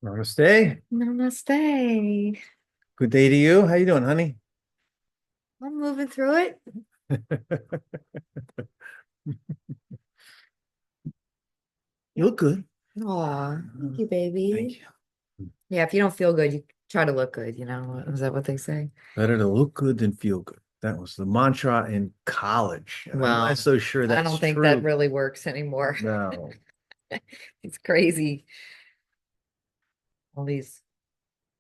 Namaste. Namaste. Good day to you. How you doing, honey? I'm moving through it. You look good. Aw, thank you, Thank baby. you. Yeah, if you don't feel good, you try to look good, you know? Is that what they say? Better to look good than feel good. That was the mantra in college. And I'm not Well, so sure I that's don't think that true. really works anymore. No. It's crazy. All these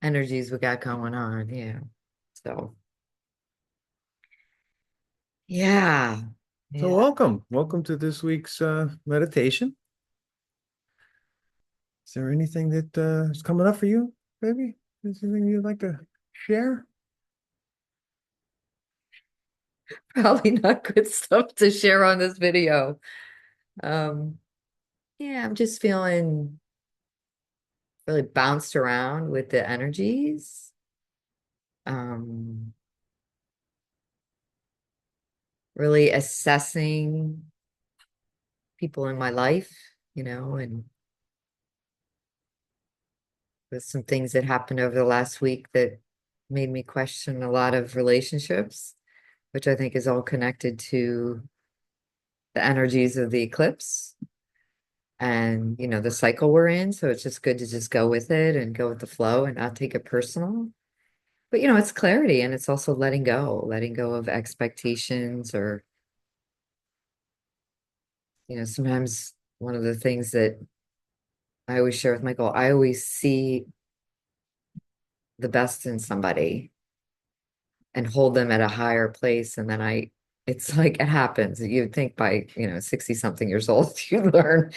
energies we got going on. Yeah. So, yeah. So Yeah. welcome. Welcome to this week's meditation. Is there anything that is coming up for you, baby? Is there anything you'd like to share? Probably not good stuff to share on this video. Um, yeah, I'm just feeling really bounced around with the energies. Um, really assessing people in my life, and with some things that happened over the last week that made me question a lot of relationships, which I think is all connected to the energies of the eclipse and, the cycle we're in. So it's just good to just go with it and go with the flow and not take it personal. But, it's clarity and it's also letting go of expectations or, sometimes one of the things that I always share with Michael, I always see the best in somebody and hold them at a higher place. And then it's like it happens. You'd think by, 60 something years old, you learn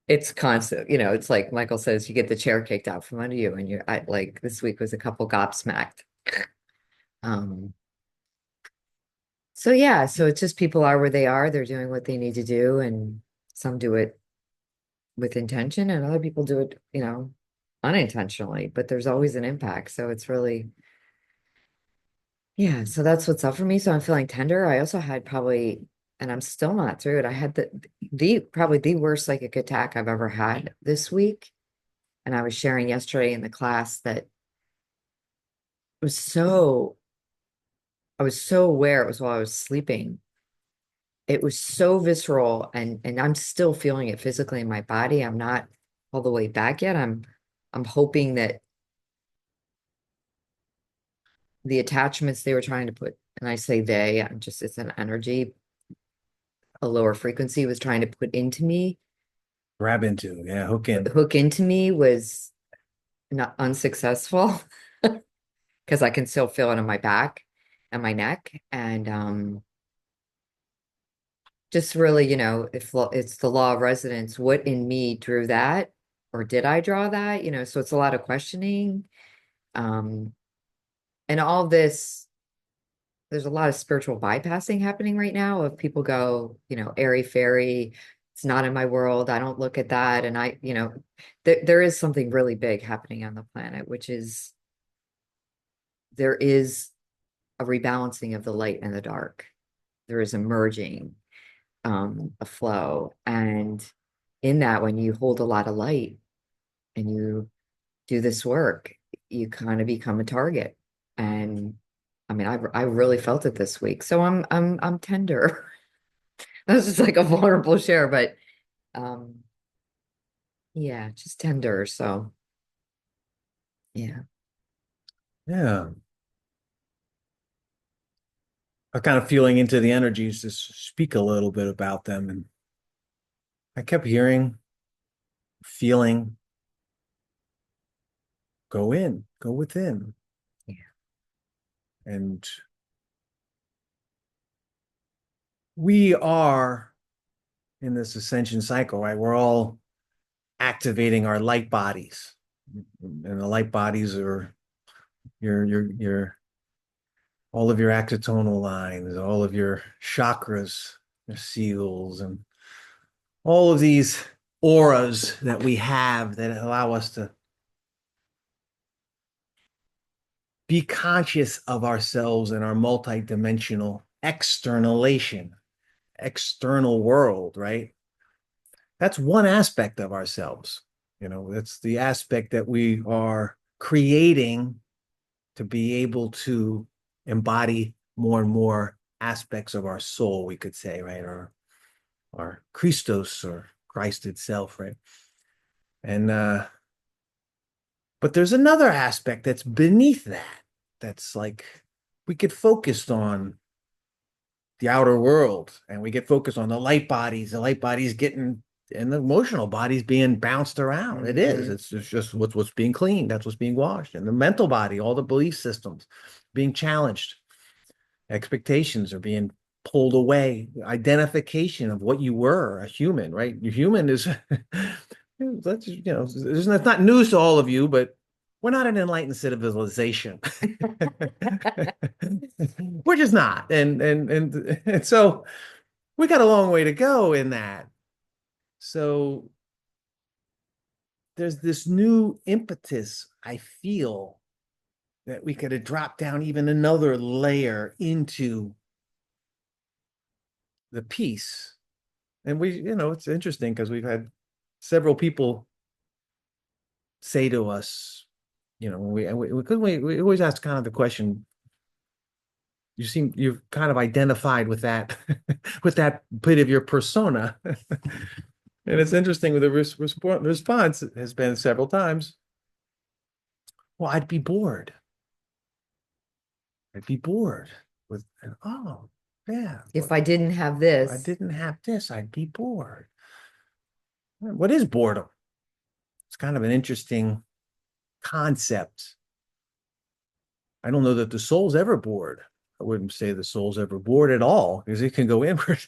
it's constant. It's like Michael says, you get the chair kicked out from under you. And like this week was a couple gobsmacked. Um, so yeah, so it's just people are where they are. They're doing what they need to do. And some do it with intention and other people do it, unintentionally, but there's always an impact. So it's really, yeah, so that's what's up for me. So I'm feeling tender. I also had probably, and I'm still not through it. I had the probably the worst psychic attack I've ever had this week. And I was sharing yesterday in the class that it was so, I was so aware it was while I was sleeping. It was so visceral and I'm still feeling it physically in my body. I'm not all the way back yet. I'm hoping that the attachments they were trying to put, and I say they, I'm just it's an energy, a lower frequency was trying to put into me, Grab into, yeah, hook in. hook into me was not unsuccessful because I can still feel it on my back and my neck. And just really, if it's the law of resonance, what in me drew that? Or did I draw that? So it's a lot of questioning. Um, and all this, there's a lot of spiritual bypassing happening right now of people go, airy fairy, it's not in my world. I don't look at that. And there is something really big happening on the planet, which is there is a rebalancing of the light and the dark. There is a merging, a flow. And in that, when you hold a lot of light and you do this work, you kind of become a target. And I mean, I really felt it this week. So I'm tender. That's just like a vulnerable share, but um, yeah, just tender. So yeah. Yeah. I'm kind of feeling into the energies to speak a little bit about them. And I kept hearing, feeling, go in, go within. Yeah. And we are in this ascension cycle, right? We're all activating our light bodies. And the light bodies are your all of your actitonal lines, all of your chakras, your seals, and all of these auras that we have that allow us to be conscious of ourselves and our multidimensional externalization, external world, right? That's one aspect of ourselves. That's the aspect that we are creating to be able to embody more and more aspects of our soul, we could say, right? Or our Christos or Christ itself, right? And but there's another aspect that's beneath that. That's like we get focused on the outer world and we get focused on the light bodies getting and the emotional bodies being bounced around. It is. Hmm. It's just what's being cleaned. That's what's being washed. And the mental body, all the belief systems being challenged. Expectations are being pulled away. Identification of what you were, a human, right? Your human is that's it's not news to all of you, but we're not an enlightened civilization. We're just not. And so we got a long way to go in that. So there's this new impetus, I feel, that we could have dropped down even another layer into the piece. And it's interesting because we've had several people say to us, we always ask kind of the question, you've kind of identified with that, with that bit of your persona. And it's interesting with the response has been several times, well, I'd be bored. I'd be bored with, oh, yeah, If I didn't have if I this, didn't have this, I'd be bored. What is boredom? It's kind of an interesting concept. I don't know that the soul's ever bored. I wouldn't say the soul's ever bored at all because it can go inward.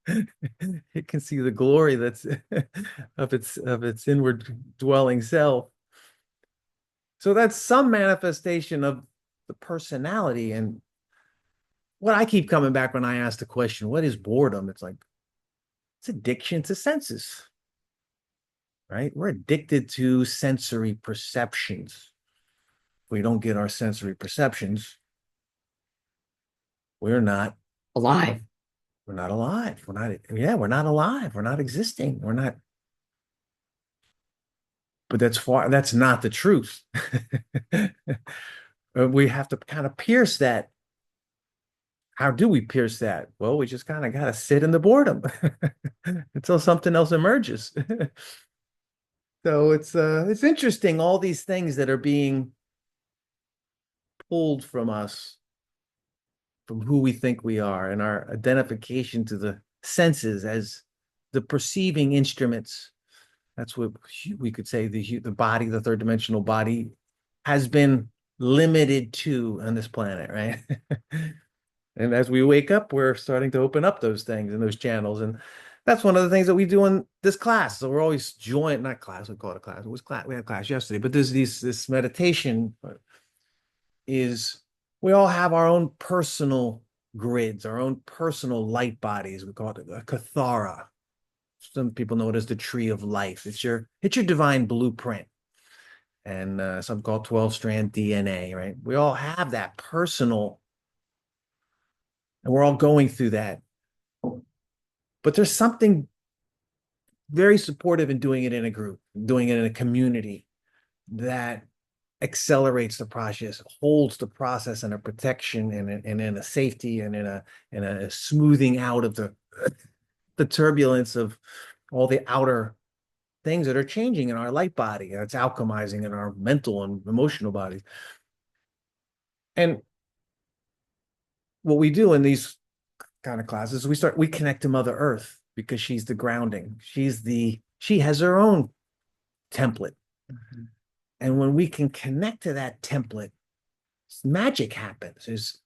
It can see the glory that's of its inward dwelling self. So that's some manifestation of the personality. And what I keep coming back when I ask the question, what is boredom? It's like it's addiction to senses, right? We're addicted to sensory perceptions. If we don't get our sensory perceptions, we're not alive. we're not alive. We're not alive. We're not existing. We're not, but that's not the truth. We have to kind of pierce that. How do we pierce that? Well, we just kind of got to sit in the boredom until something else emerges. So it's interesting, all these things that are being pulled from us, from who we think we are, and our identification to the senses as the perceiving instruments. That's what we could say the body, the third dimensional body, has been limited to on this planet, right? And as we wake up, we're starting to open up those things and those channels. And that's one of the things that we do in this class. So we're always not class, we call it a class. It was class, we had class yesterday, but this meditation is we all have our own personal grids, our own personal light bodies. We call it a kathara. Some people know it as the tree of life. It's your divine blueprint. And some call it 12-strand DNA, right? We all have that personal, and we're all going through that. But there's something very supportive in doing it in a group, doing it in a community that accelerates the process, holds the process in a protection and in a safety and in a smoothing out of the turbulence of all the outer things that are changing in our light body. It's alchemizing in our mental and emotional bodies. And what we do in these kind of classes, we connect to Mother Earth because she's the grounding. She has her own template. Mhm. And when we can connect to that template, magic happens.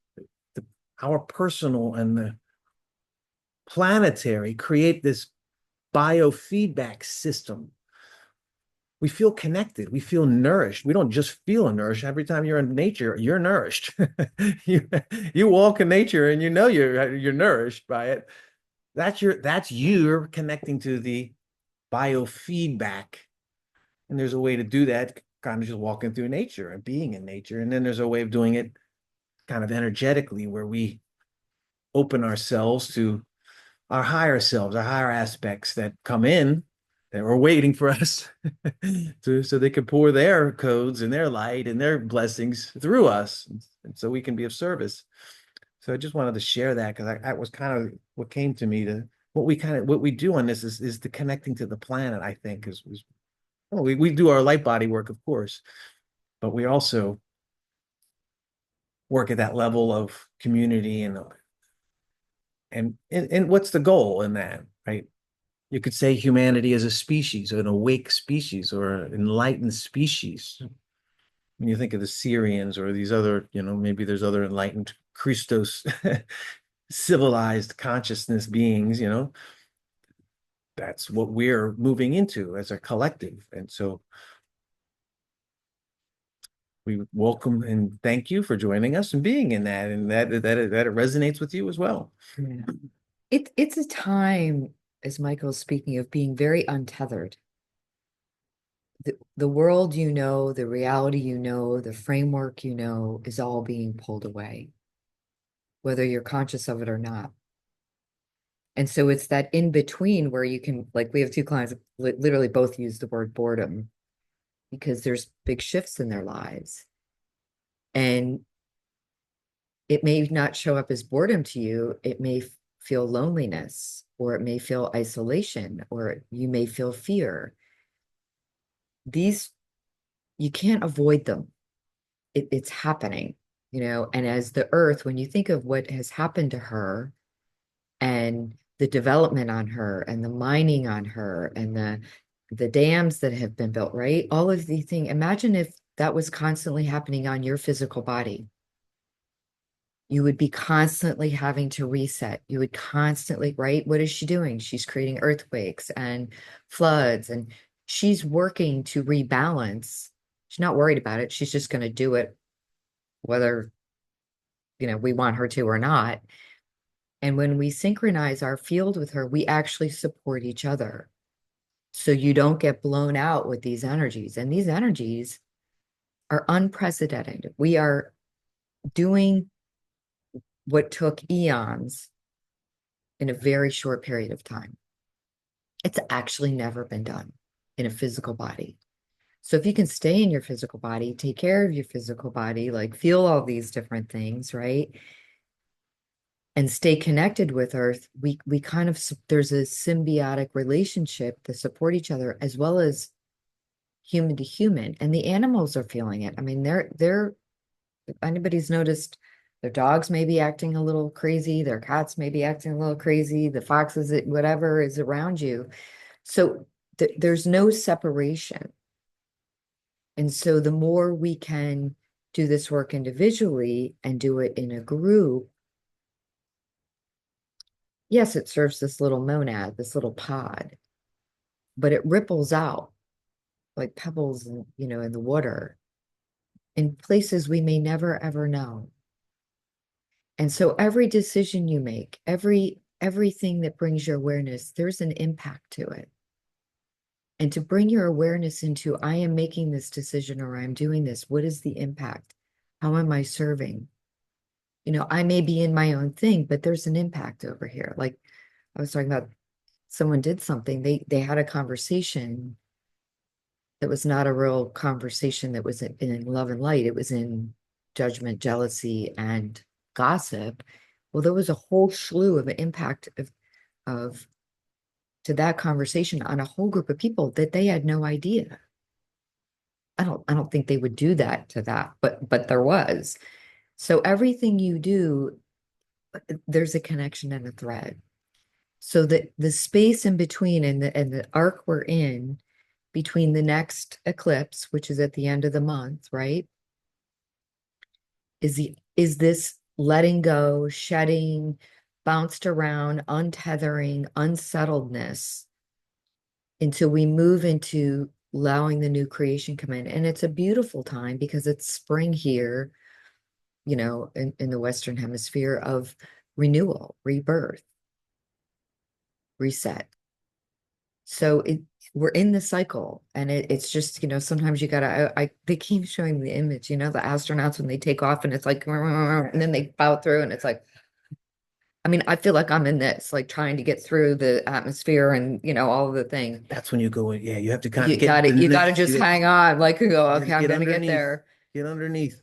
The, our personal and the planetary create this biofeedback system. We feel connected. We feel nourished. We don't just feel nourished. Every time you're in nature, you're nourished. you walk in nature and you know you're nourished by it. That's you're connecting to the biofeedback. And there's a way to do that, kind of just walking through nature and being in nature. And then there's a way of doing it kind of energetically where we open ourselves to our higher selves, our higher aspects that come in They were waiting for us so they could pour their codes and their light and their blessings through us, and so we can be of service. So I just wanted to share that because that was kind of what came to me to what we do on this is the connecting to the planet, I think, is well, we do our light body work, of course, but we also work at that level of community and what's the goal in that, right? You could say humanity is a species, an awake species, or an enlightened species. When you think of the Syrians or these other, maybe there's other enlightened Christos civilized consciousness beings, that's what we're moving into as a collective. And so we welcome and thank you for joining us and being in that, and that it resonates with you as well. Yeah. It's a time, as Michael's speaking, of being very untethered. The world you know, the reality you know, the framework you know is all being pulled away, whether you're conscious of it or not. And so it's that in between where you can, like, we have two clients literally both use the word boredom because there's big shifts in their lives. And it may not show up as boredom to you. It may feel loneliness, or it may feel isolation, or you may feel fear. These, you can't avoid them. It's happening, and as the earth, when you think of what has happened to her and the development on her and the mining on her and the dams that have been built, right? All of these things. Imagine if that was constantly happening on your physical body. You would be constantly having to reset. You would constantly, right? What is she doing? She's creating earthquakes and floods, and she's working to rebalance. She's not worried about it. She's just going to do it, whether, we want her to or not. And when we synchronize our field with her, we actually support each other. So you don't get blown out with these energies. And these energies are unprecedented. We are doing what took eons in a very short period of time. It's actually never been done in a physical body. So if you can stay in your physical body, take care of your physical body, like feel all these different things, right? And stay connected with Earth, we kind of, there's a symbiotic relationship to support each other as well as human to human. And the animals are feeling it. I mean, if anybody's noticed, their dogs may be acting a little crazy, their cats may be acting a little crazy, the foxes, whatever is around you. So there's no separation. And so the more we can do this work individually and do it in a group, yes, it serves this little monad, this little pod, but it ripples out like pebbles in the water in places we may never ever know. And so every decision you make, everything that brings your awareness, there's an impact to it. And to bring your awareness into, I am making this decision or I'm doing this, what is the impact? How am I serving? I may be in my own thing, but there's an impact over here. Like I was talking about, someone did something, they had a conversation that was not a real conversation that was in love and light. It was in judgment, jealousy, and gossip. Well, there was a whole slew of impact of to that conversation on a whole group of people that they had no idea. I don't think they would do that to that, but there was. So everything you do, there's a connection and a thread. So the space in between and the arc we're in between the next eclipse, which is at the end of the month, right? Is this letting go, shedding, bounced around, untethering, unsettledness until we move into allowing the new creation come in. And it's a beautiful time because it's spring here, in the Western Hemisphere, of renewal, rebirth, reset. So we're in the cycle, and it's just, sometimes you gotta, they keep showing the image, the astronauts when they take off and it's like, and then they plow through and it's like, I mean, I feel like I'm in this, like trying to get through the atmosphere and, all of the thing. That's when you go in. Yeah, you have to kind of get You gotta beneath. just hang on, like, and go, You got to okay, I'm get gonna get underneath. there. Get underneath.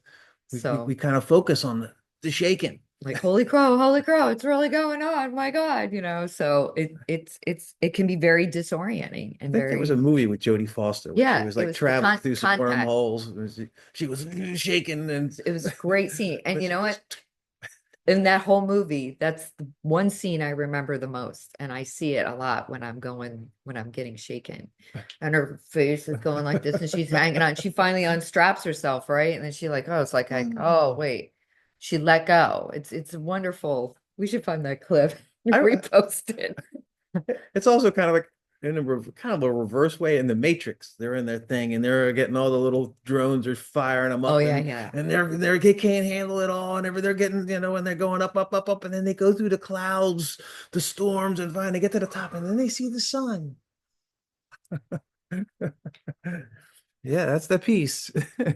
We So, kind of focus on the shaking. like, holy crow, it's really going on. My God, so it can be very disorienting and I think there was a very, movie with Jodie Foster where she yeah, was it like was the traveling through some contact. wormholes. She was shaking and It was a great scene. And but you she know was what? In that whole movie, that's the one scene I remember the most. And I see it a lot when I'm getting shaken. And her face is going like this, and she's hanging on. She finally unstraps herself, right? And then she like, oh, it's like, oh, wait. She let go. It's wonderful. We should find that clip and I repost it. it's also kind of like in kind of a reverse way in the Matrix. They're in their thing and they're getting all the little drones are firing them Oh up yeah, yeah. and they can't handle it all and they're getting and they're going up and then they go through the clouds, the storms and finally get to the top and then they see the sun. Yeah, that's the piece.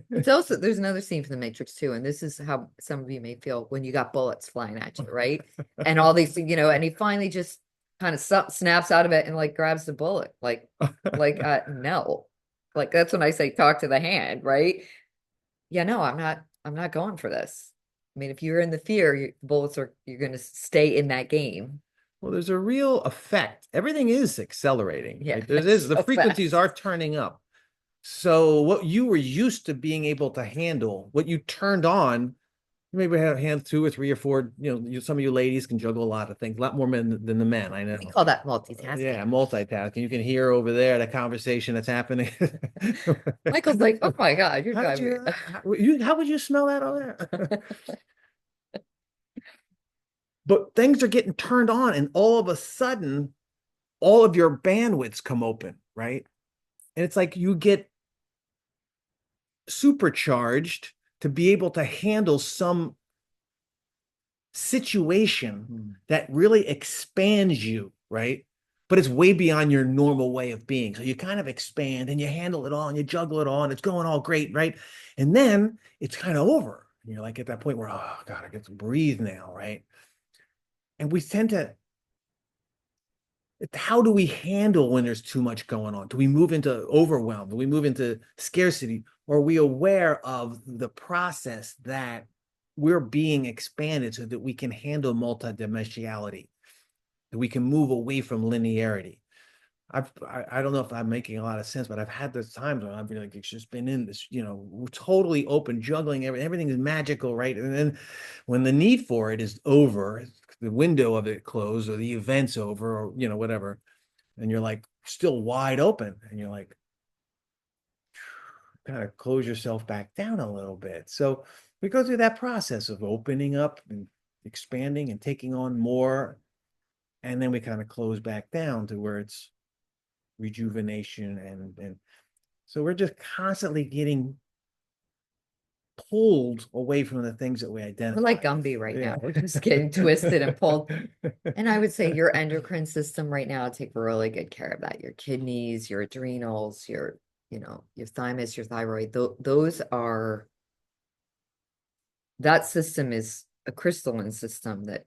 It's also there's another scene from the Matrix too, and this is how some of you may feel when you got bullets flying at you, right? And all these, and he finally just kind of snaps out of it and like grabs the bullet, no, like that's when I say talk to the hand, right? Yeah, no, I'm not going for this. I mean, if you're in the fear, bullets are you're going to stay in that game. Well, there's a real effect. Everything is accelerating, Yeah, right? There it's is the so frequencies fast. are turning up. So what you were used to being able to handle, what you turned on, you maybe have hand two or three or four, some of you ladies can juggle a lot of things, a lot more men than the men, I We know. call that Yeah, multitasking. multitasking. You can hear over there the conversation that's happening. Michael's like, oh my God, you're How did driving you, how would you smell that over there? me. But things are getting turned on, and all of a sudden, all of your bandwidths come open, right? And it's like you get supercharged to be able to handle some situation that really expands you, right? But it's way beyond your normal way of being. So you kind of expand and you handle it all and you juggle it all and it's going all great, right? And then it's kind of over. And you're like at that point where, oh God, I get to breathe now, right? And we tend to, how do we handle when there's too much going on? Do we move into overwhelm? Do we move into scarcity? Or are we aware of the process that we're being expanded so that we can handle multidimensionality, that we can move away from linearity? I don't know if I'm making a lot of sense, but I've had those times when I've been like, it's just been in this, totally open, juggling everything is magical, right? And then when the need for it is over, the window of it closed or the event's over or whatever, and you're like still wide open, and you're like, kind of close yourself back down a little bit. So we go through that process of opening up and expanding and taking on more, and then we kind of close back down to where it's rejuvenation and so we're just constantly getting pulled away from the things that we We're like identify Gumby as. right now. Yeah. We're just getting twisted and pulled. And I would say your endocrine system right now, take really good care of that. Your kidneys, your adrenals, your thymus, your thyroid. Those are that system is a crystalline system that,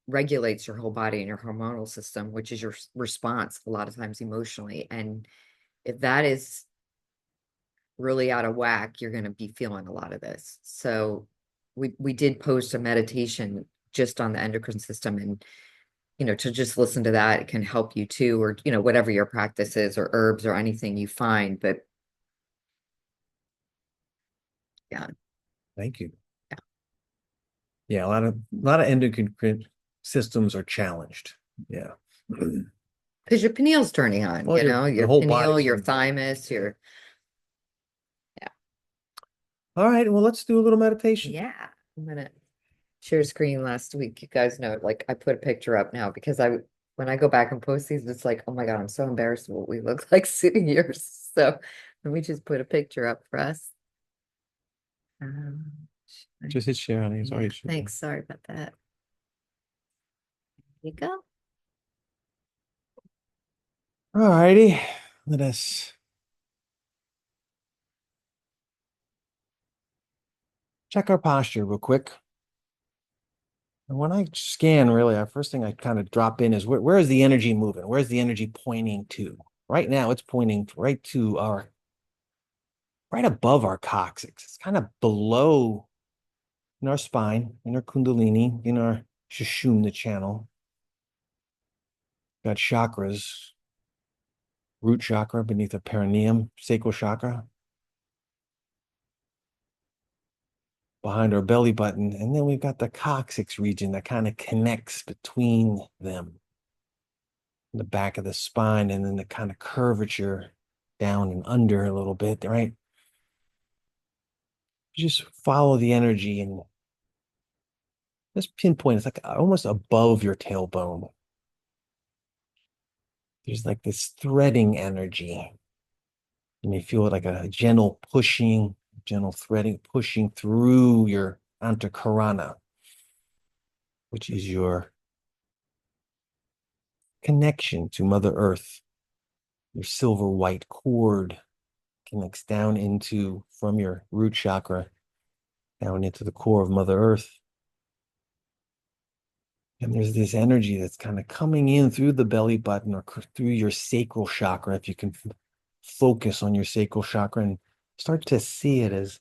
regulates your whole body and your hormonal system, which is your response a lot of times emotionally. And if that is really out of whack, you're going to be feeling a lot of this. So we did post a meditation just on the endocrine system, and to just listen to that, it can help you too, or whatever your practice is, or herbs or anything you find. But yeah, Thank you. yeah, Yeah, a lot of endocrine systems are challenged. Yeah. because your pineal's turning on, Well, your your whole pineal, body's your in. thymus, your yeah, All right, well, let's do a little meditation. yeah. I'm gonna share screen last week. You guys know, like I put a picture up now because when I go back and post these, it's like, oh my God, I'm so embarrassed of what we look like sitting here. So let me just put a picture up for us. Um, Just hit share on these. yeah, Sorry. thanks. Sorry about that. There you go. All righty. Let us check our posture real quick. And when I scan, really, the first thing I kind of drop in is where is the energy moving? Where's the energy pointing to? Right now, it's pointing right to right above our coccyx. It's kind of below in our spine, in our kundalini, in our Sushumna channel. Got chakras, root chakra beneath the perineum, sacral chakra behind our belly button. And then we've got the coccyx region that kind of connects between them, the back of the spine, and then the kind of curvature down and under a little bit, right? Just follow the energy and just pinpoint. It's like almost above your tailbone. There's like this threading energy. You may feel like a gentle pushing, gentle threading, pushing through your antakarana, which is your connection to Mother Earth. Your silver white cord connects down into, from your root chakra, down into the core of Mother Earth. And there's this energy that's kind of coming in through the belly button or through your sacral chakra. If you can focus on your sacral chakra and start to see it as,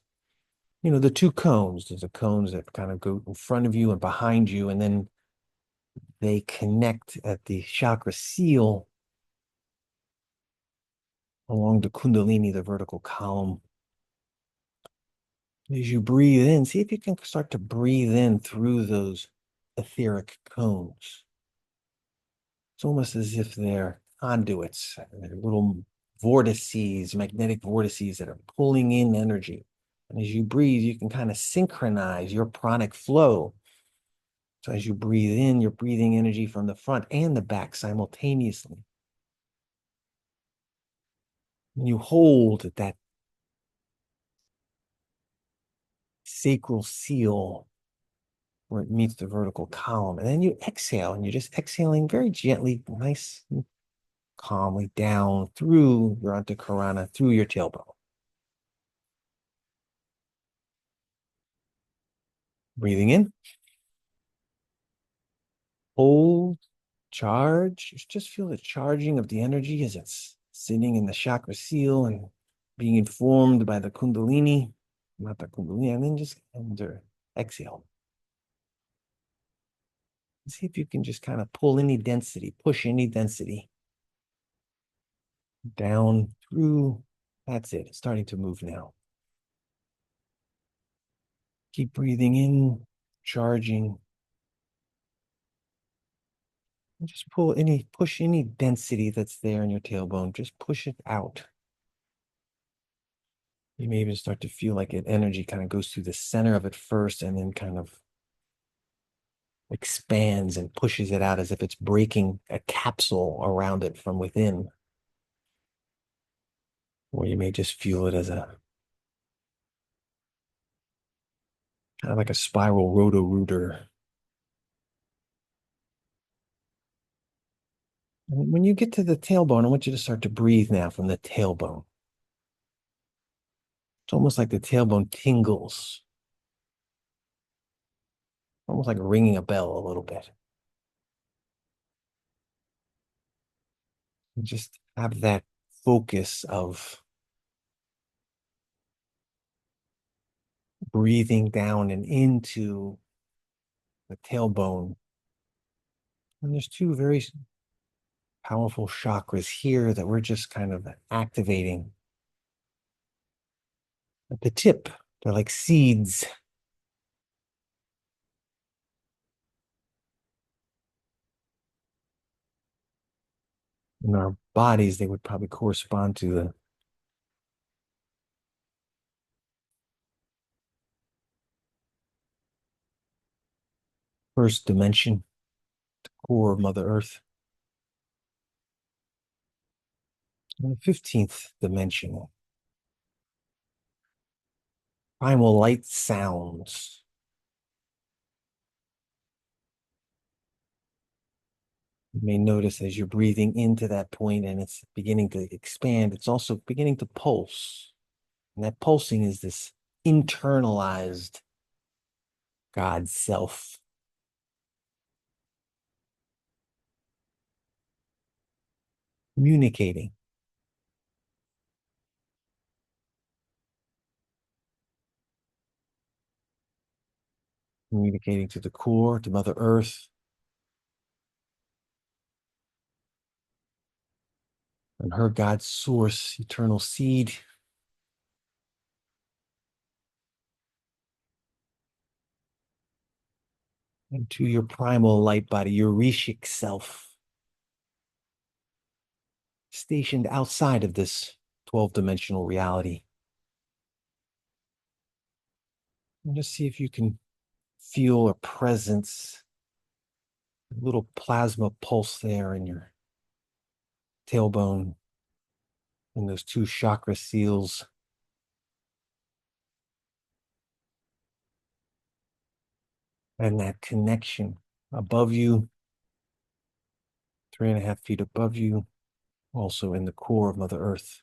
the two cones. There's the cones that kind of go in front of you and behind you, and then they connect at the chakra seal along the kundalini, the vertical column. As you breathe in, see if you can start to breathe in through those etheric cones. It's almost as if they're conduits, they're little vortices, magnetic vortices that are pulling in energy. And as you breathe, you can kind of synchronize your pranic flow. So as you breathe in, you're breathing energy from the front and the back simultaneously. And you hold at that sacral seal where it meets the vertical column. And then you exhale, and you're just exhaling very gently, nice and calmly down through your antakarana, through your tailbone. Breathing in, hold, charge. Just feel the charging of the energy as it's sitting in the chakra seal and being informed by the kundalini, not the kundalini, and then just exhale. See if you can just kind of pull any density, push any density down through. That's it. It's starting to move now. Keep breathing in, charging. And just push any density that's there in your tailbone. Just push it out. You may even start to feel like energy kind of goes through the center of it first and then kind of expands and pushes it out as if it's breaking a capsule around it from within. Or you may just feel it as a kind of like a spiral roto-rooter. And when you get to the tailbone, I want you to start to breathe now from the tailbone. It's almost like the tailbone tingles, almost like ringing a bell a little bit. And just have that focus of breathing down and into the tailbone. And there's two very powerful chakras here that we're just kind of activating at the tip. They're like seeds. In our bodies, they would probably correspond to the first dimension, the core of Mother Earth. And the 15th dimension, primal light sounds. You may notice as you're breathing into that point and it's beginning to expand, it's also beginning to pulse. And that pulsing is this internalized God self. communicating, communicating to the core, to Mother Earth, and her God source, eternal seed, and to your primal light body, your Rishic self, stationed outside of this 12-dimensional reality. And just see if you can feel a presence, a little plasma pulse there in your tailbone, in those two chakra seals. And that connection above you, 3.5 feet above you, also in the core of Mother Earth.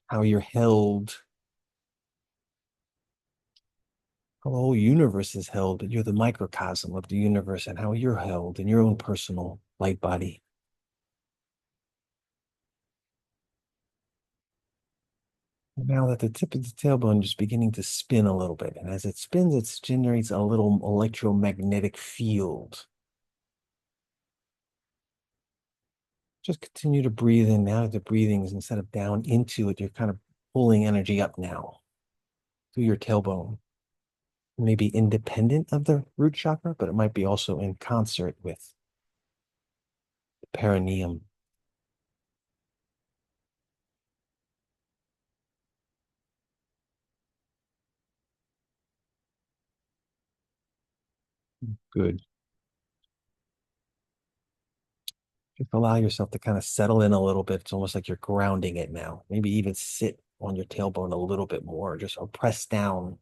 How you're held, how the whole universe is held, but you're the microcosm of the universe, and how you're held in your own personal light body. And now that the tip of the tailbone is beginning to spin a little bit, and as it spins, it generates a little electromagnetic field. Just continue to breathe in. Now that the breathing is, instead of down into it, you're kind of pulling energy up now through your tailbone. Maybe independent of the root chakra, but it might be also in concert with the perineum. Good. Just allow yourself to kind of settle in a little bit. It's almost like you're grounding it now. Maybe even sit on your tailbone a little bit more, just or press down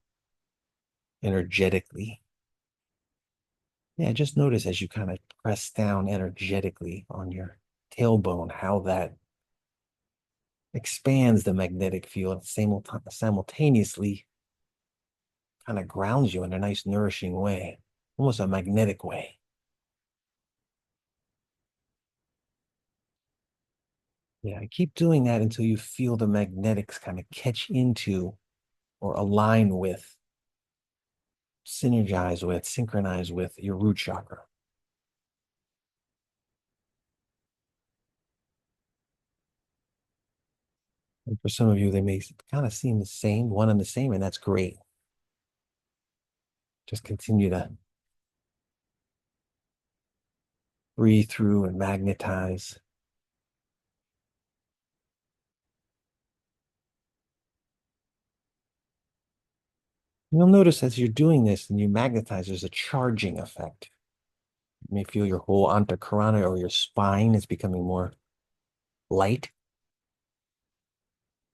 energetically. Yeah, just notice as you kind of press down energetically on your tailbone, how that expands the magnetic field simultaneously kind of grounds you in a nice, nourishing way, almost a magnetic way. Yeah, keep doing that until you feel the magnetics kind of catch into or align with, synergize with, synchronize with your root chakra. And for some of you, they may kind of seem the same, one and the same, and that's great. Just continue to breathe through and magnetize. You'll notice as you're doing this and you magnetize, there's a charging effect. You may feel your whole antakarana or your spine is becoming more light,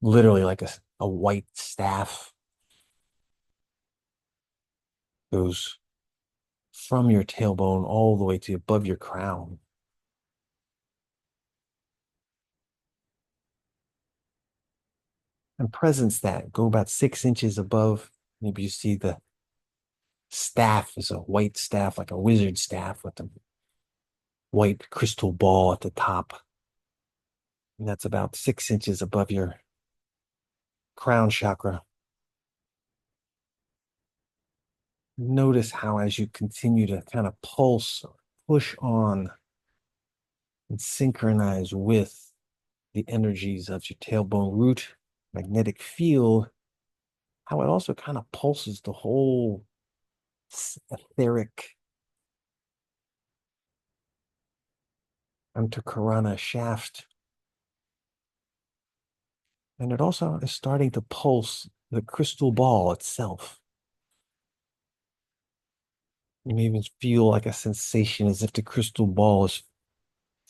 literally like a white staff goes from your tailbone all the way to above your crown. And presence that, go about 6 inches above. Maybe you see the staff is a white staff, like a wizard staff with a white crystal ball at the top. And that's about 6 inches above your crown chakra. Notice how as you continue to kind of pulse, push on, and synchronize with the energies of your tailbone root magnetic field, how it also kind of pulses the whole etheric Antakarana shaft. And it also is starting to pulse the crystal ball itself. You may even feel like a sensation as if the crystal ball is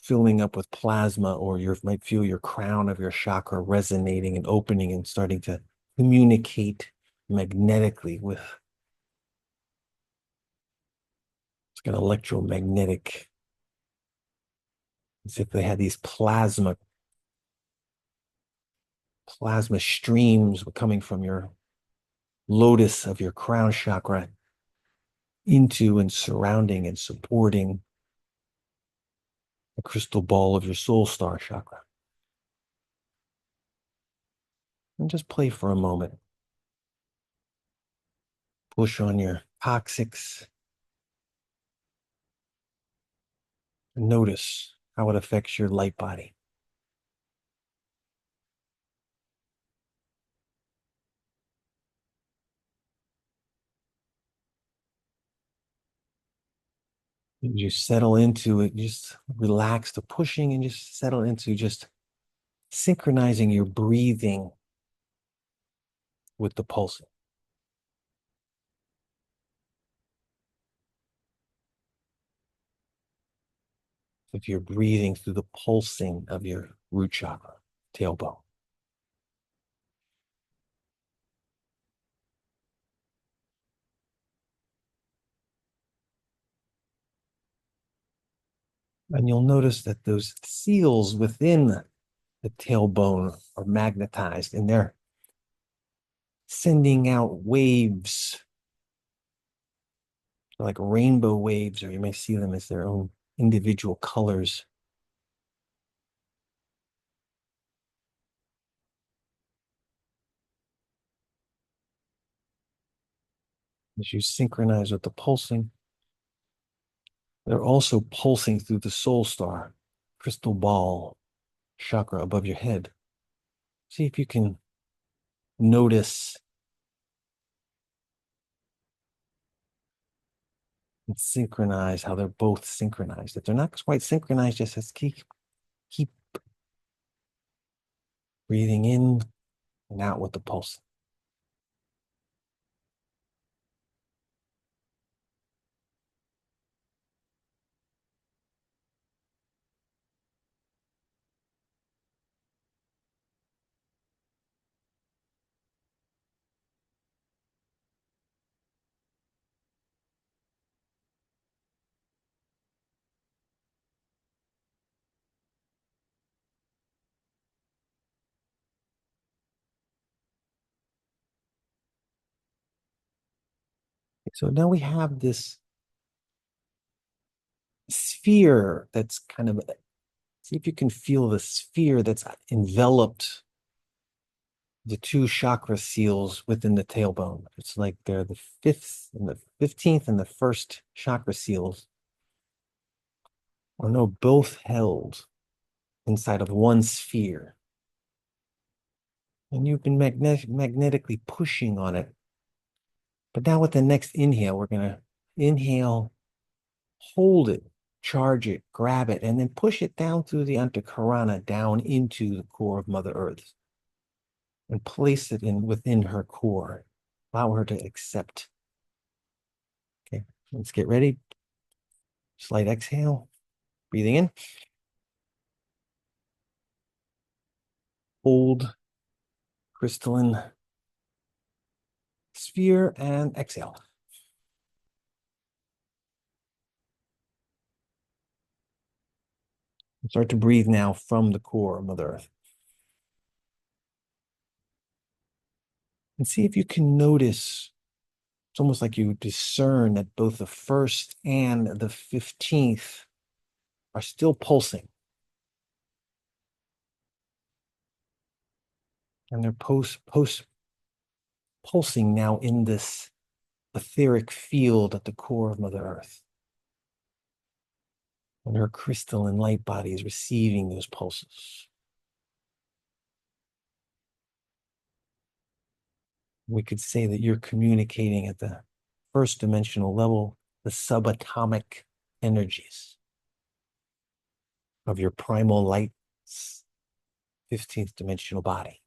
filling up with plasma, or you might feel your crown of your chakra resonating and opening and starting to communicate magnetically with, it's got electromagnetic, as if they had these plasma streams coming from your lotus of your crown chakra into and surrounding and supporting the crystal ball of your soul star chakra. And just play for a moment. Push on your coccyx. And notice how it affects your light body. You settle into it, just relax the pushing and just settle into just synchronizing your breathing with the pulsing. If you're breathing through the pulsing of your root chakra, tailbone. And you'll notice that those seals within the tailbone are magnetized and they're sending out waves, like rainbow waves, or you may see them as their own individual colors. As you synchronize with the pulsing, they're also pulsing through the soul star, crystal ball chakra above your head. See if you can notice and synchronize how they're both synchronized. If they're not quite synchronized, just keep breathing in and out with the pulse. So now we have this sphere that's kind of, see if you can feel the sphere that's enveloped the two chakra seals within the tailbone. It's like they're the fifth and the 15th and the first chakra seals are no both held inside of one sphere. And you've been magnetically pushing on it. But now with the next inhale, we're going to inhale, hold it, charge it, grab it, and then push it down through the Antakarana down into the core of Mother Earth and place it in within her core. Allow her to accept. Okay, let's get ready. Slight exhale, breathing in. Hold crystalline sphere and exhale. Start to breathe now from the core of Mother Earth. And see if you can notice, it's almost like you discern that both the first and the 15th are still pulsing. And they're pulsing now in this etheric field at the core of Mother Earth. And her crystalline light body is receiving those pulses. We could say that you're communicating at the first dimensional level, the subatomic energies of your primal light's 15th dimensional body.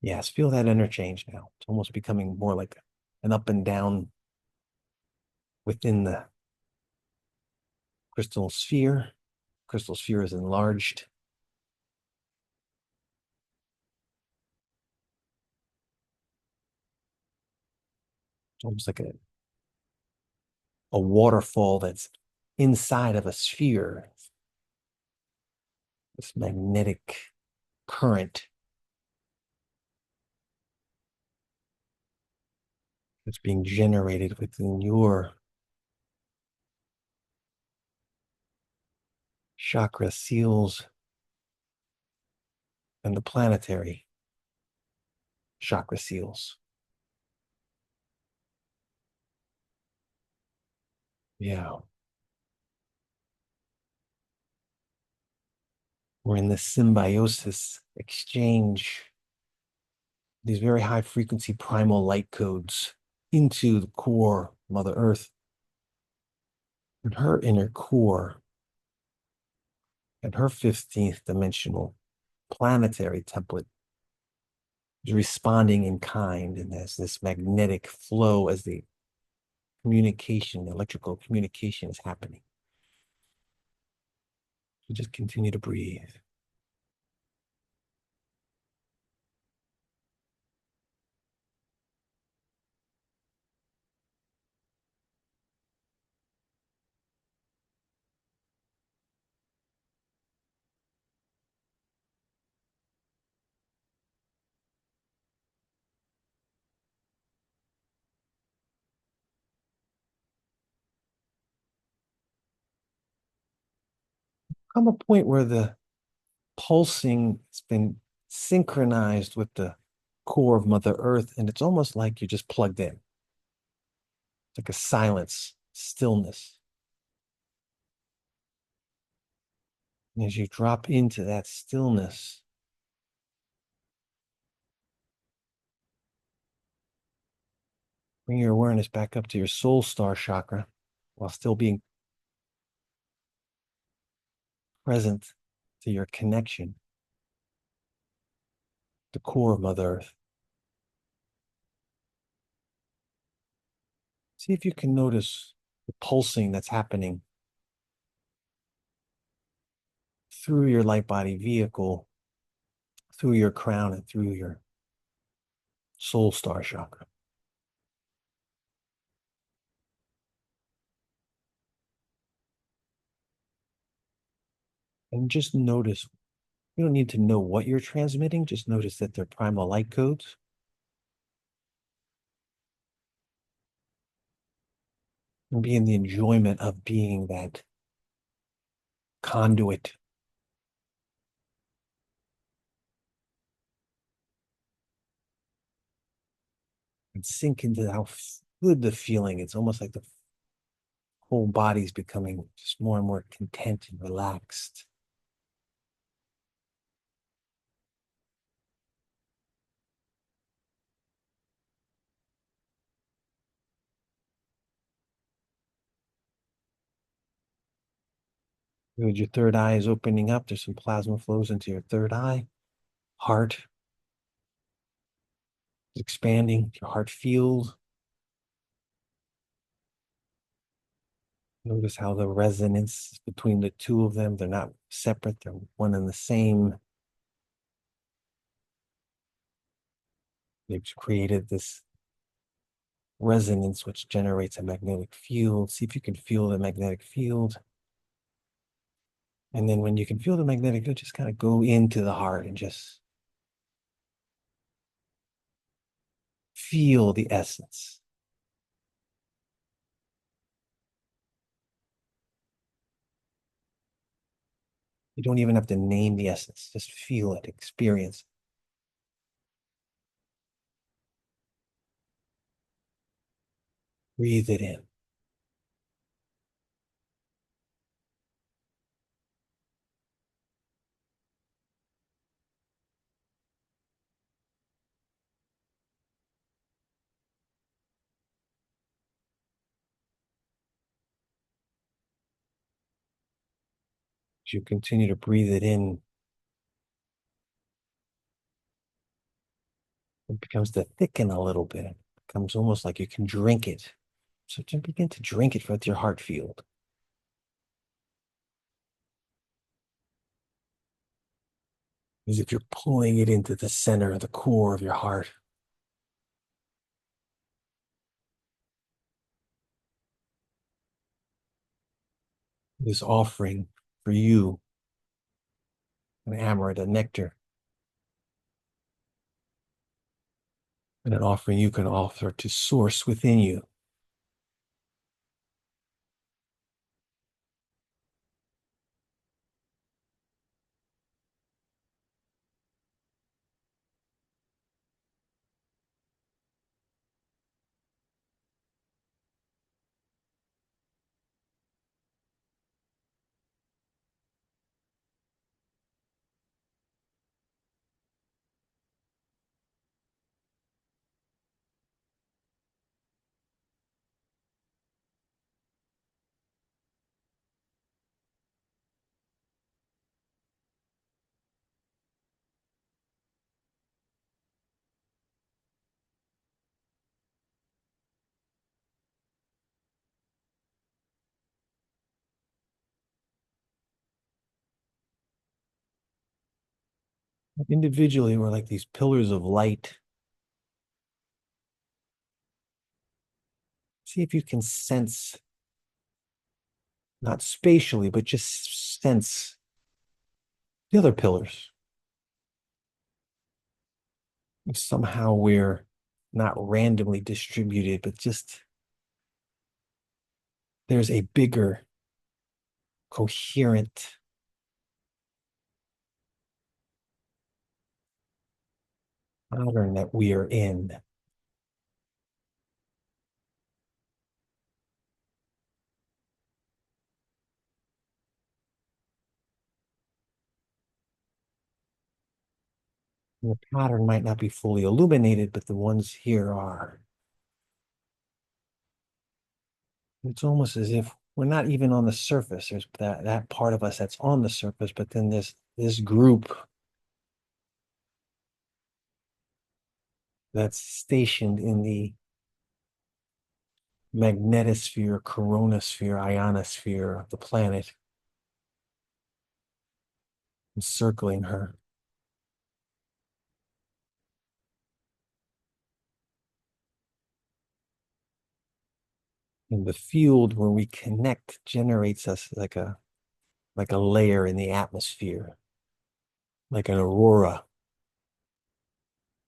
Yes, feel that interchange now. It's almost becoming more like an up and down within the crystal sphere. Crystal sphere is enlarged. It's almost like a waterfall that's inside of a sphere. This magnetic current that's being generated within your chakra seals and the planetary chakra seals. Yeah. We're in the symbiosis exchange, these very high frequency primal light codes into the core Mother Earth. And her inner core and her 15th dimensional planetary template is responding in kind, and there's this magnetic flow as the communication, the electrical communication is happening. So just continue to breathe. Come a point where the pulsing has been synchronized with the core of Mother Earth, and it's almost like you're just plugged in. It's like a silence, stillness. And as you drop into that stillness, bring your awareness back up to your soul star chakra while still being present to your connection, the core of Mother Earth. See if you can notice the pulsing that's happening through your light body vehicle, through your crown, and through your soul star chakra. And just notice, you don't need to know what you're transmitting, just notice that they're primal light codes. And be in the enjoyment of being that conduit. And sink into how good the feeling. It's almost like the whole body's becoming just more and more content and relaxed. Good. Your third eye is opening up. There's some plasma flows into your third eye. Heart is expanding. Your heart feels. Notice how the resonance between the two of them, they're not separate, they're one and the same. They've created this resonance which generates a magnetic field. See if you can feel the magnetic field. And then when you can feel the magnetic field, just kind of go into the heart and just feel the essence. You don't even have to name the essence, just feel it, experience it. Breathe it in. As you continue to breathe it in, it becomes to thicken a little bit. It becomes almost like you can drink it. So just begin to drink it with your heart field. As if you're pulling it into the center of the core of your heart. This offering for you, an amaret, a nectar, and an offering you can offer to source within you. Individually, we're like these pillars of light. See if you can sense, not spatially, but just sense the other pillars. If somehow we're not randomly distributed, but just there's a bigger, coherent pattern that we are in. And the pattern might not be fully illuminated, but the ones here are. It's almost as if we're not even on the surface. There's that part of us that's on the surface, but then this group that's stationed in the magnetosphere, chronosphere, ionosphere of the planet, encircling her. And the field where we connect generates us like a layer in the atmosphere, like an aurora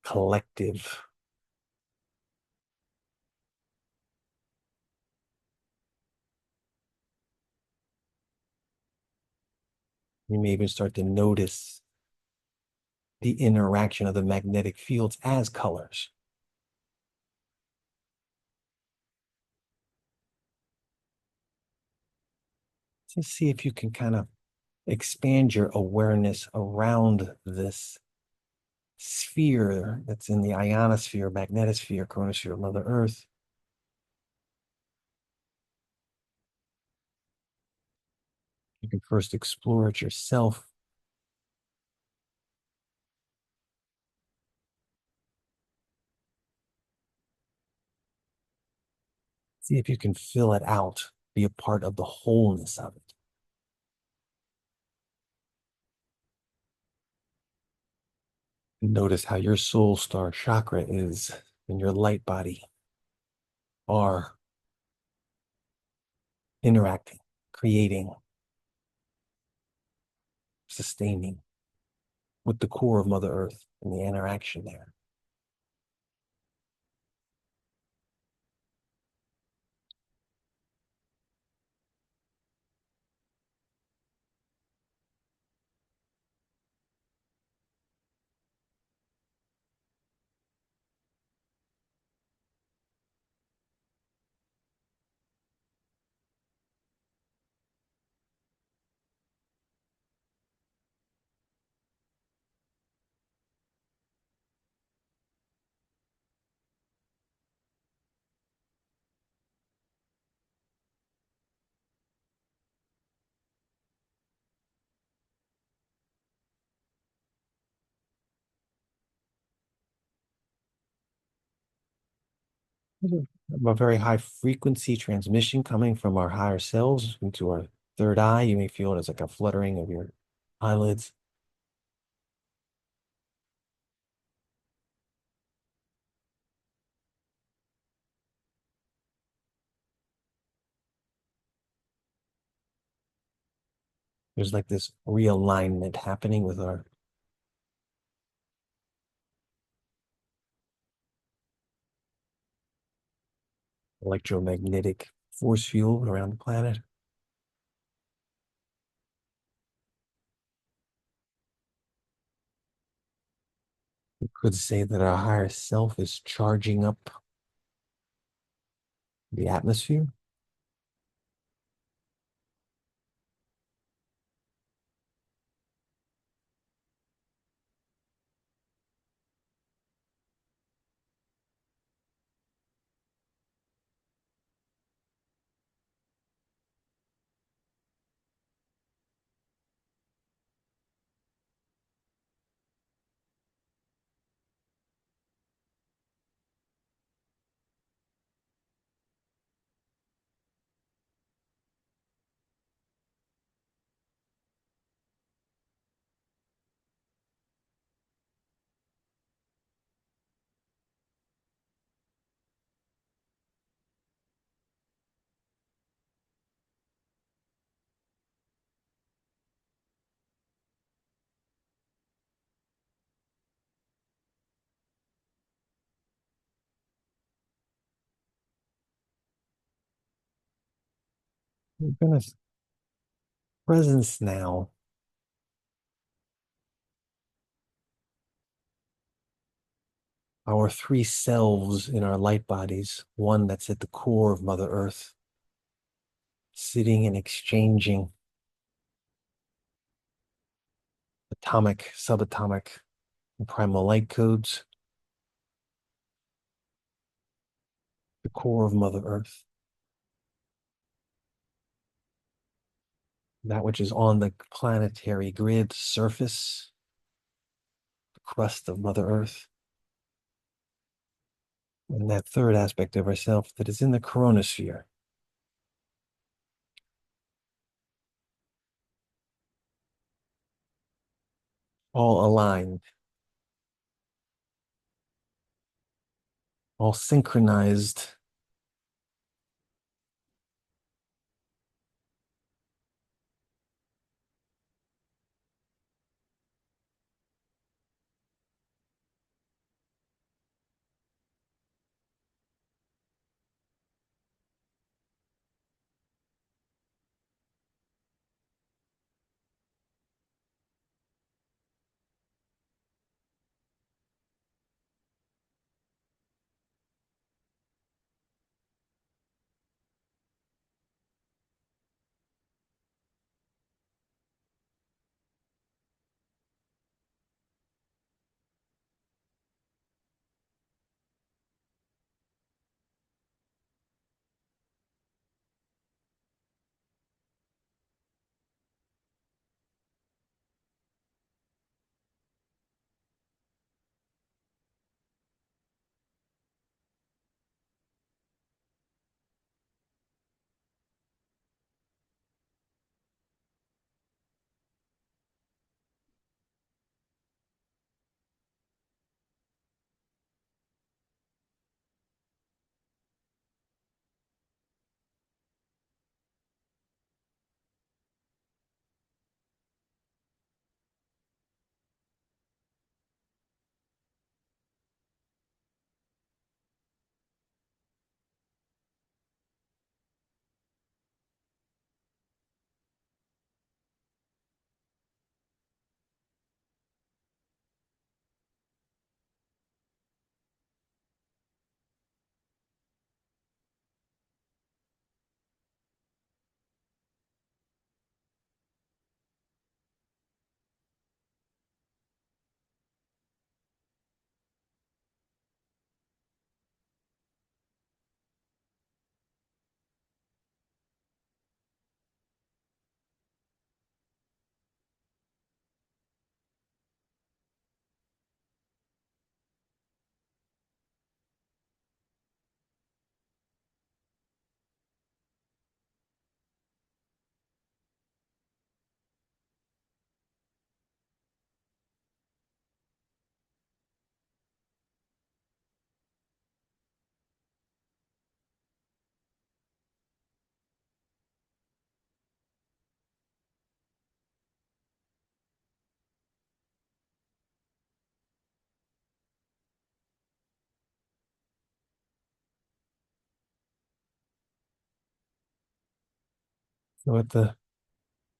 collective. You may even start to notice the interaction of the magnetic fields as colors. So see if you can kind of expand your awareness around this sphere that's in the ionosphere, magnetosphere, chronosphere of Mother Earth. You can first explore it yourself. See if you can fill it out, be a part of the wholeness of it. Notice how your soul star chakra is and your light body are interacting, creating, sustaining with the core of Mother Earth and the interaction there. A very high frequency transmission coming from our higher selves into our third eye. You may feel it as like a fluttering of your eyelids. There's like this realignment happening with our electromagnetic force field around the planet. We could say that our higher self is charging up the atmosphere. We're gonna presence now. Our three selves in our light bodies, one that's at the core of Mother Earth, sitting and exchanging atomic, subatomic, and primal light codes, the core of Mother Earth, that which is on the planetary grid surface, the crust of Mother Earth, and that third aspect of ourself that is in the Chronosphere, all aligned, all synchronized. what the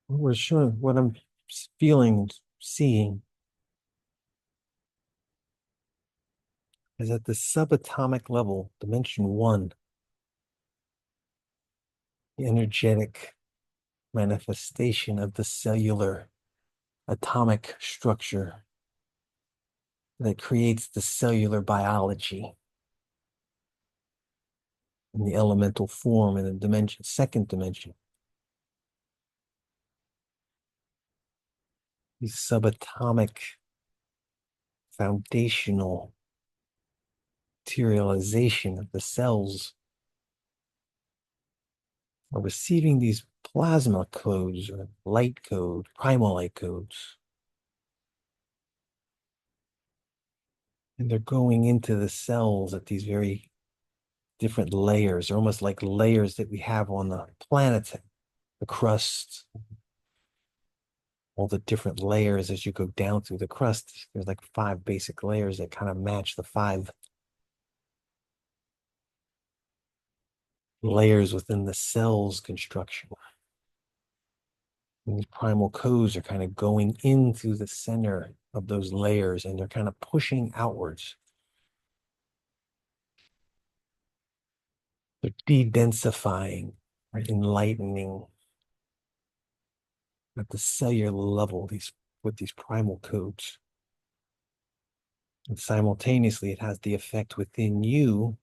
what we're showing, what I'm feeling, seeing is at the subatomic level, dimension one, the energetic manifestation of the cellular atomic structure that creates the cellular biology in the elemental form in the dimension, second dimension. The subatomic foundational materialization of the cells are receiving these plasma codes or light code, primal light codes. And they're going into the cells at these very different layers, almost like layers that we have on the planet, the crust, all the different layers as you go down through the crust. There's like five basic layers that kind of match the five layers within the cell's construction. And these primal codes are kind of going into the center of those layers and they're kind of pushing outwards. They're de-densifying, right? Enlightening at the cellular level, these with these primal codes. And simultaneously, it has the effect within you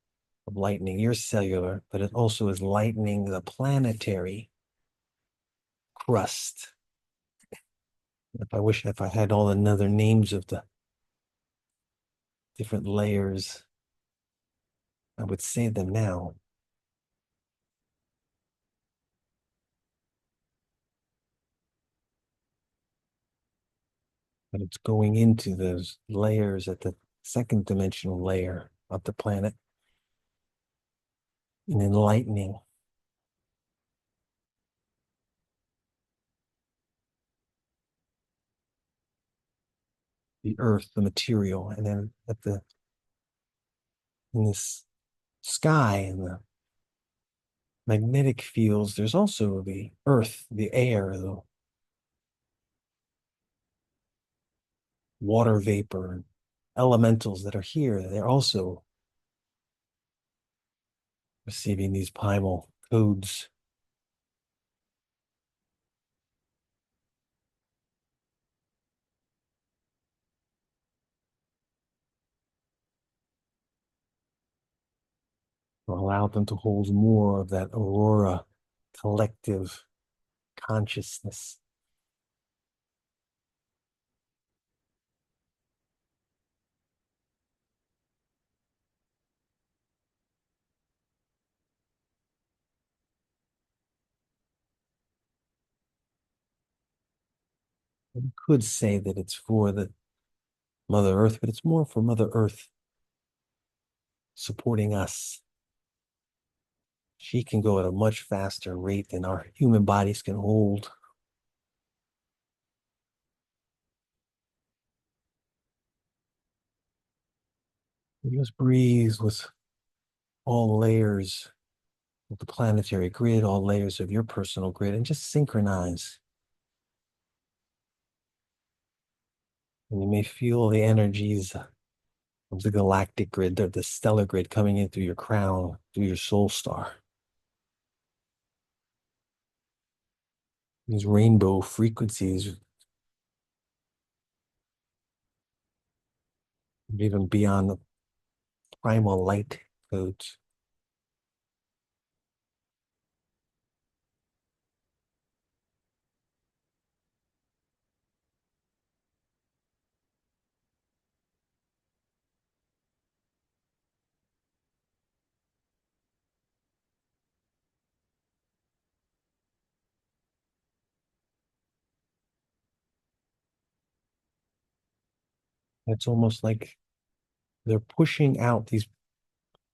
of lightening your cellular, but it also is lightening the planetary crust. If I had all the other names of the different layers, I would say them now. But it's going into those layers at the second dimensional layer of the planet and enlightening the earth, the material, and then at the in this sky and the magnetic fields, there's also the earth, the air, the water vapor, elementals that are here. They're also receiving these primal codes. To allow them to hold more of that aurora collective consciousness. You could say that it's for the Mother Earth, but it's more for Mother Earth supporting us. She can go at a much faster rate than our human bodies can hold. You just breathe with all layers of the planetary grid, all layers of your personal grid, and just synchronize. And you may feel the energies of the galactic grid, the stellar grid coming in through your crown, through your soul star. These rainbow frequencies, even beyond the primal light codes. It's almost like they're pushing out these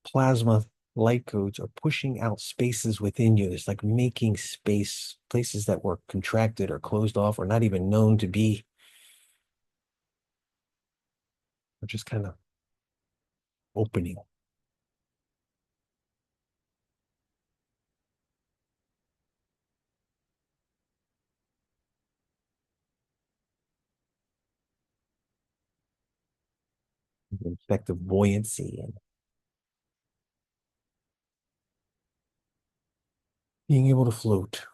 plasma light codes are pushing out spaces within you. It's like making space, places that were contracted or closed off or not even known to be, are just kind of opening. aspect of buoyancy and being able to float.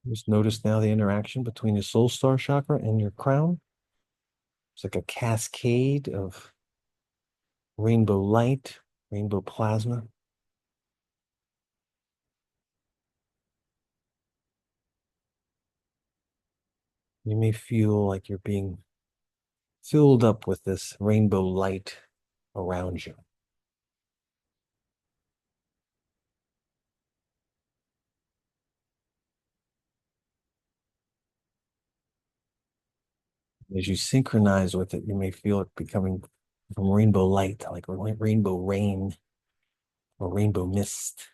Just notice now the interaction between the soul star chakra and your crown. It's like a cascade of rainbow light, rainbow plasma. You may feel like you're being filled up with this rainbow light around you. As you synchronize with it, you may feel it becoming from rainbow light, like rainbow rain or rainbow mist.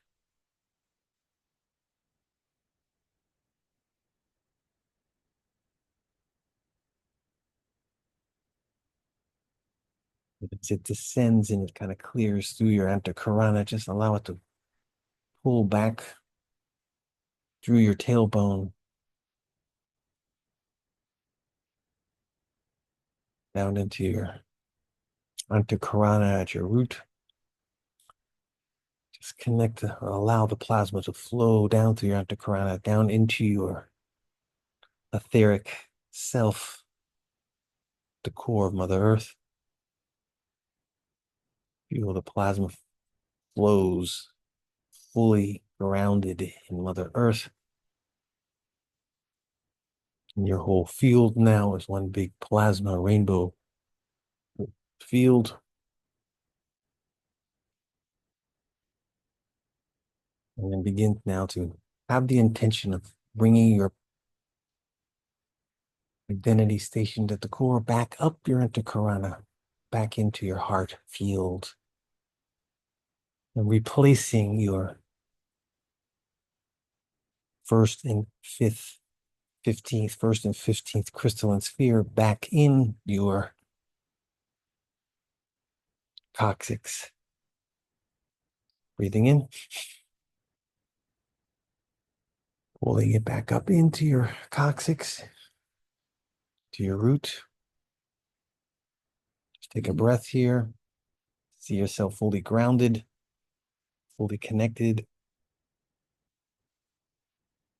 As it descends and it kind of clears through your antakarana, just allow it to pull back through your tailbone, down into your antakarana at your root. Just connect or allow the plasma to flow down through your antakarana, down into your etheric self, the core of Mother Earth. Feel the plasma flows fully grounded in Mother Earth. And your whole field now is one big plasma rainbow field. And then begin now to have the intention of bringing your identity stationed at the core back up your antakarana, back into your heart field, and replacing your first and 15th crystalline sphere back in your coccyx. Breathing in, pulling it back up into your coccyx, to your root. Just take a breath here. See yourself fully grounded, fully connected.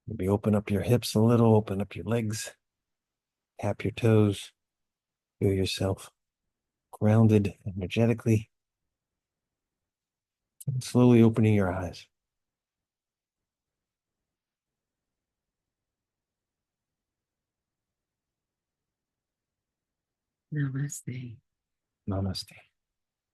Maybe open up your hips a little, open up your legs, tap your toes, feel yourself grounded energetically, and slowly opening your eyes. Namaste. Namaste.